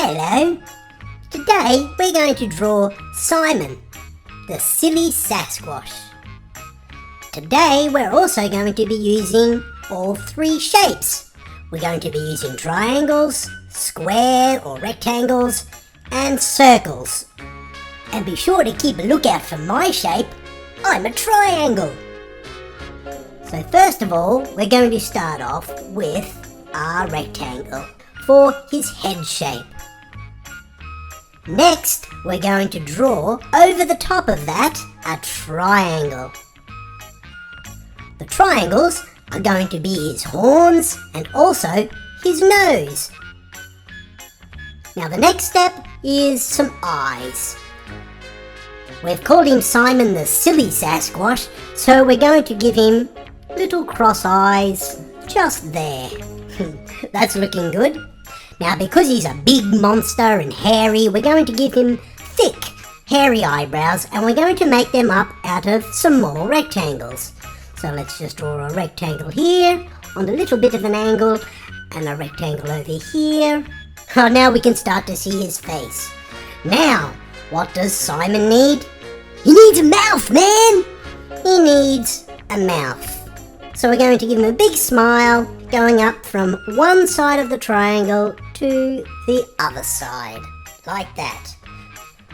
Hello! Today we're going to draw Simon, the silly Sasquatch. Today we're also going to be using all three shapes. We're going to be using triangles, square or rectangles, and circles. And be sure to keep a lookout for my shape. I'm a triangle. So first of all, we're going to start off with our rectangle for his head shape. Next, we're going to draw over the top of that a triangle. The triangles are going to be his horns and also his nose. Now the next step is some eyes. We've called him Simon the Silly Sasquatch, so we're going to give him little cross eyes just there. That's looking good. Now because he's a big monster and hairy, we're going to give him thick, hairy eyebrows, and we're going to make them up out of some more rectangles. So let's just draw a rectangle here on a little bit of an angle and a rectangle over here. Oh, now we can start to see his face. Now, what does Simon need? He needs a mouth, man! He needs a mouth. So we're going to give him a big smile going up from one side of the triangle to the other side, like that.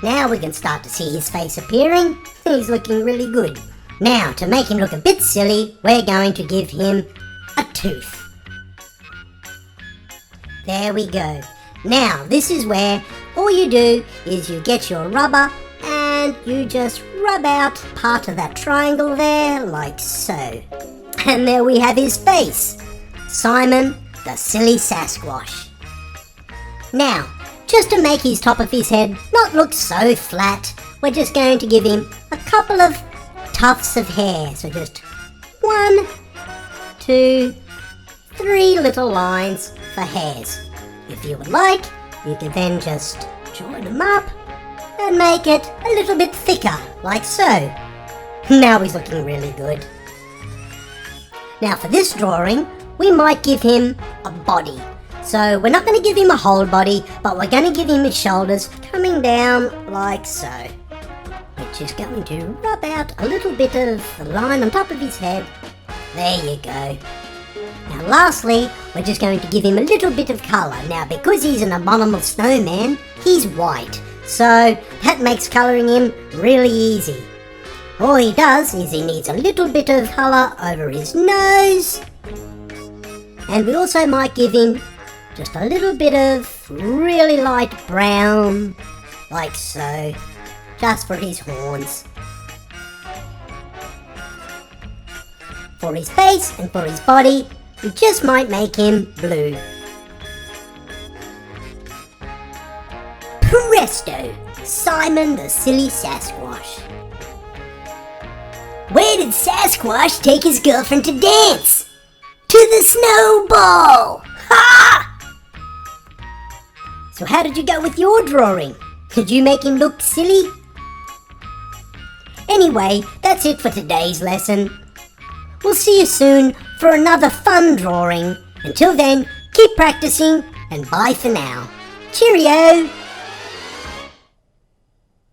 Now we can start to see his face appearing. He's looking really good. Now, to make him look a bit silly, we're going to give him a tooth. There we go. Now, this is where all you do is you get your rubber and you just rub out part of that triangle there, like so. And there we have his face. Simon, the Silly Sasquatch. Now, just to make his top of his head not look so flat, we're just going to give him a couple of tufts of hair. So just 1, 2, 3 little lines for hairs. If you would like, you could then just join them up and make it a little bit thicker, like so. Now he's looking really good. Now for this drawing, we might give him a body. So we're not going to give him a whole body, but we're going to give him his shoulders coming down like so. We're just going to rub out a little bit of the line on top of his head. There you go. Now lastly, we're just going to give him a little bit of colour. Now because he's an abominable snowman, he's white. So that makes colouring him really easy. All he does is he needs a little bit of colour over his nose. And we also might give him just a little bit of really light brown, like so, just for his horns. For his face and for his body, we just might make him blue. Presto! Simon the Silly Sasquatch. Where did Sasquatch take his girlfriend to dance? To the snowball! Ha! So how did you go with your drawing? Did you make him look silly? Anyway, that's it for today's lesson. We'll see you soon for another fun drawing. Until then, keep practicing and bye for now. Cheerio!